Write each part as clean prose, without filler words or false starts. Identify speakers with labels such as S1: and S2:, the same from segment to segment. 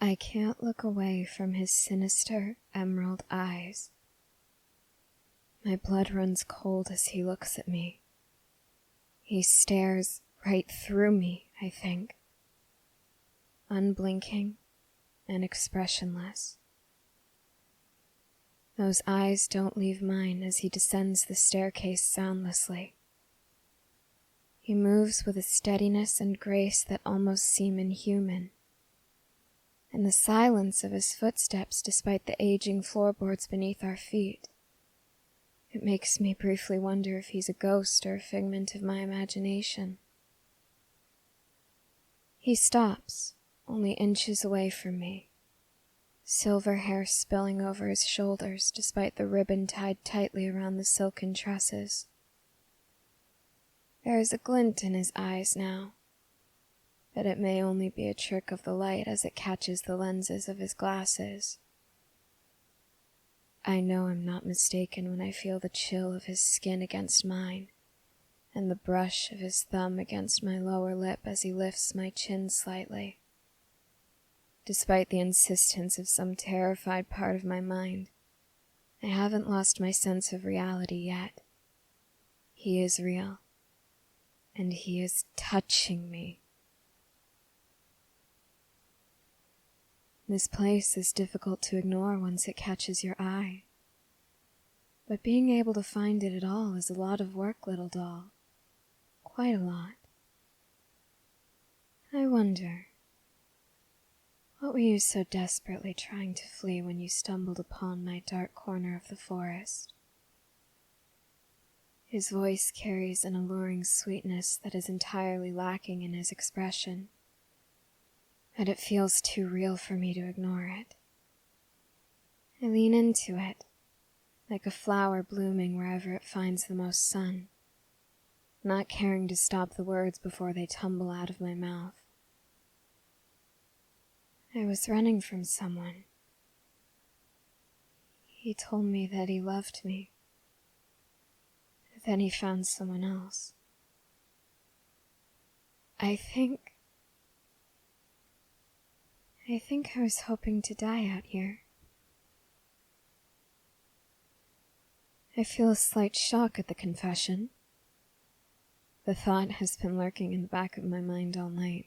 S1: I can't look away from his sinister emerald eyes. My blood runs cold as he looks at me. He stares right through me, I think. Unblinking and expressionless. Those eyes don't leave mine as he descends the staircase soundlessly. He moves with a steadiness and grace that almost seem inhuman. And the silence of his footsteps despite the aging floorboards beneath our feet. It makes me briefly wonder if he's a ghost or a figment of my imagination. He stops, only inches away from me, silver hair spilling over his shoulders despite the ribbon tied tightly around the silken tresses. There is a glint in his eyes now, but it may only be a trick of the light as it catches the lenses of his glasses. I know I'm not mistaken when I feel the chill of his skin against mine, and the brush of his thumb against my lower lip as he lifts my chin slightly. Despite the insistence of some terrified part of my mind, I haven't lost my sense of reality yet. He is real, and he is touching me. This place is difficult to ignore once it catches your eye. But being able to find it at all is a lot of work, little doll. Quite a lot. I wonder, what were you so desperately trying to flee when you stumbled upon my dark corner of the forest? His voice carries an alluring sweetness that is entirely lacking in his expression. And it feels too real for me to ignore it. I lean into it, like a flower blooming wherever it finds the most sun, not caring to stop the words before they tumble out of my mouth. I was running from someone. He told me that he loved me. Then he found someone else. I think I was hoping to die out here. I feel a slight shock at the confession. The thought has been lurking in the back of my mind all night.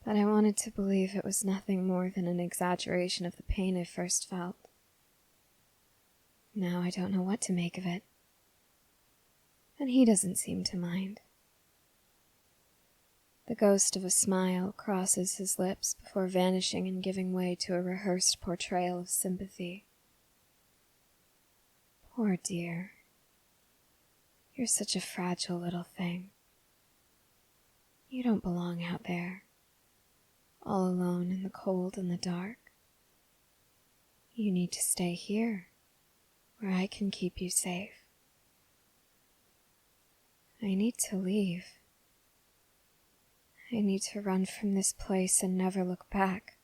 S1: But I wanted to believe it was nothing more than an exaggeration of the pain I first felt. Now I don't know what to make of it. And he doesn't seem to mind. The ghost of a smile crosses his lips before vanishing and giving way to a rehearsed portrayal of sympathy. Poor dear. You're such a fragile little thing. You don't belong out there, all alone in the cold and the dark. You need to stay here, where I can keep you safe. I need to leave. I need to run from this place and never look back.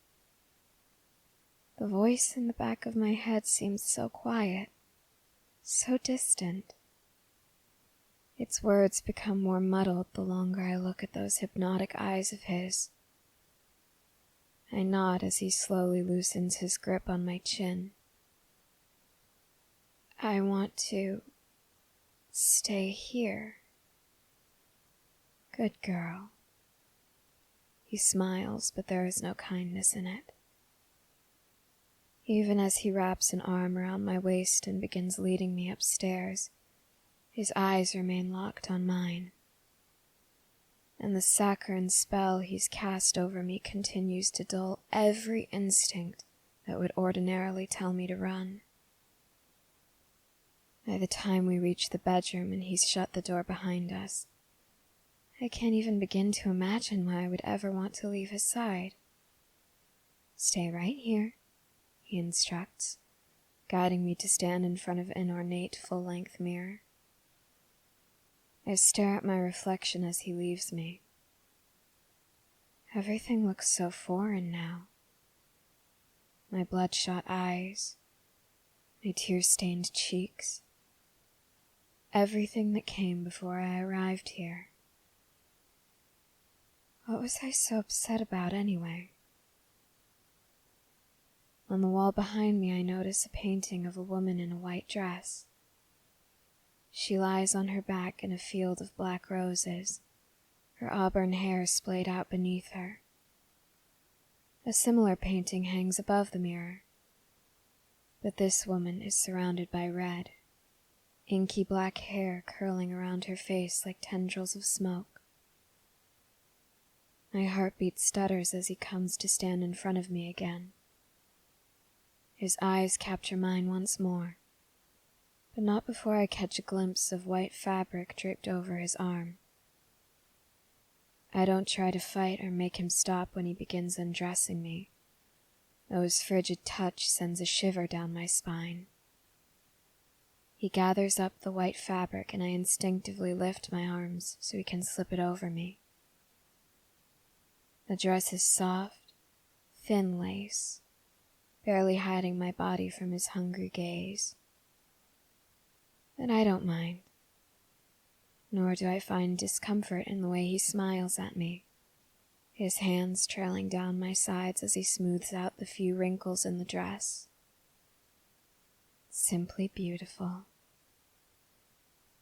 S1: The voice in the back of my head seems so quiet, so distant. Its words become more muddled the longer I look at those hypnotic eyes of his. I nod as he slowly loosens his grip on my chin. I want to stay here. Good girl. He smiles, but there is no kindness in it. Even as he wraps an arm around my waist and begins leading me upstairs, his eyes remain locked on mine. And the saccharine spell he's cast over me continues to dull every instinct that would ordinarily tell me to run. By the time we reach the bedroom and he's shut the door behind us, I can't even begin to imagine why I would ever want to leave his side. Stay right here, he instructs, guiding me to stand in front of an ornate full-length mirror. I stare at my reflection as he leaves me. Everything looks so foreign now. My bloodshot eyes, my tear-stained cheeks, everything that came before I arrived here. What was I so upset about anyway? On the wall behind me I notice a painting of a woman in a white dress. She lies on her back in a field of black roses, her auburn hair splayed out beneath her. A similar painting hangs above the mirror, but this woman is surrounded by red, inky black hair curling around her face like tendrils of smoke. My heartbeat stutters as he comes to stand in front of me again. His eyes capture mine once more, but not before I catch a glimpse of white fabric draped over his arm. I don't try to fight or make him stop when he begins undressing me, though his frigid touch sends a shiver down my spine. He gathers up the white fabric and I instinctively lift my arms so he can slip it over me. The dress is soft, thin lace, barely hiding my body from his hungry gaze. But I don't mind, nor do I find discomfort in the way he smiles at me, his hands trailing down my sides as he smooths out the few wrinkles in the dress. Simply beautiful.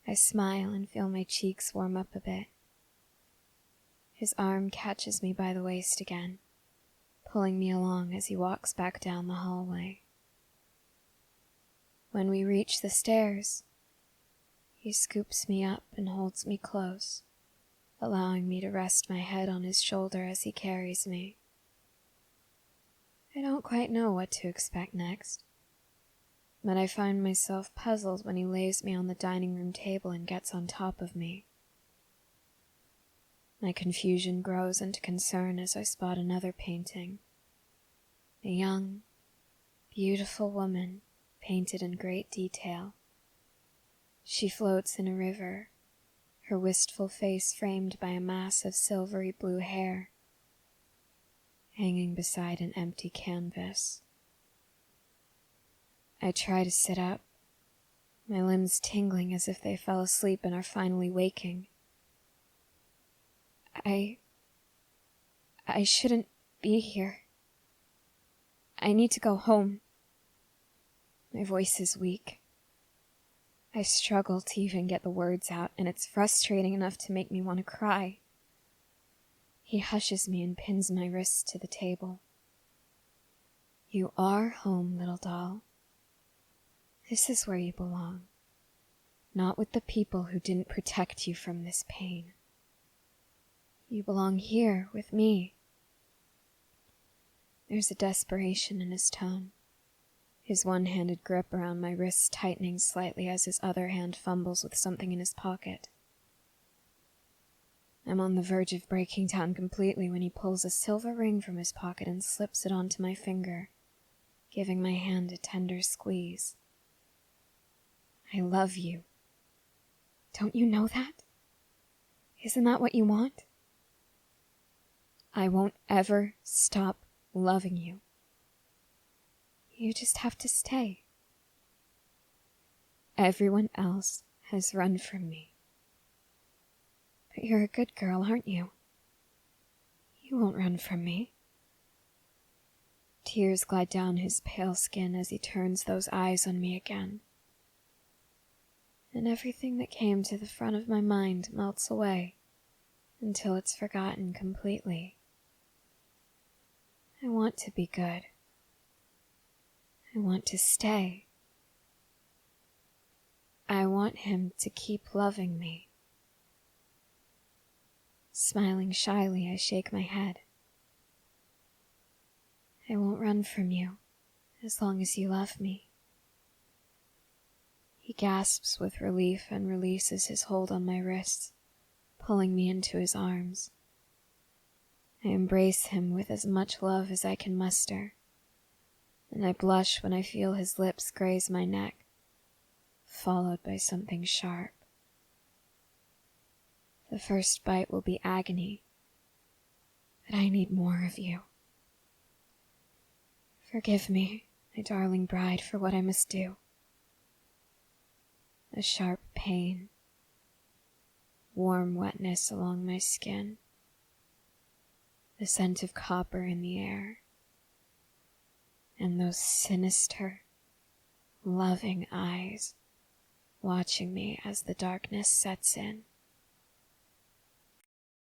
S1: I smile and feel my cheeks warm up a bit. His arm catches me by the waist again, pulling me along as he walks back down the hallway. When we reach the stairs, he scoops me up and holds me close, allowing me to rest my head on his shoulder as he carries me. I don't quite know what to expect next, but I find myself puzzled when he lays me on the dining room table and gets on top of me. My confusion grows into concern as I spot another painting. A young, beautiful woman painted in great detail. She floats in a river, her wistful face framed by a mass of silvery blue hair, hanging beside an empty canvas. I try to sit up, my limbs tingling as if they fell asleep and are finally waking. I shouldn't be here. I need to go home. My voice is weak. I struggle to even get the words out, and it's frustrating enough to make me want to cry. He hushes me and pins my wrists to the table. You are home, little doll. This is where you belong, not with the people who didn't protect you from this pain. You belong here with me. There's a desperation in his tone, his one-handed grip around my wrists tightening slightly as his other hand fumbles with something in his pocket. I'm on the verge of breaking down completely when he pulls a silver ring from his pocket and slips it onto my finger, giving my hand a tender squeeze. I love you. Don't you know that? Isn't that what you want? I won't ever stop loving you. You just have to stay. Everyone else has run from me. But you're a good girl, aren't you? You won't run from me. Tears glide down his pale skin as he turns those eyes on me again. And everything that came to the front of my mind melts away until it's forgotten completely. I want to be good. I want to stay. I want him to keep loving me. Smiling shyly, I shake my head. I won't run from you as long as you love me. He gasps with relief and releases his hold on my wrists, pulling me into his arms. I embrace him with as much love as I can muster, and I blush when I feel his lips graze my neck, followed by something sharp. The first bite will be agony, but I need more of you. Forgive me, my darling bride, for what I must do. A sharp pain, warm wetness along my skin, the scent of copper in the air, and the those sinister, loving eyes watching me as the darkness sets in.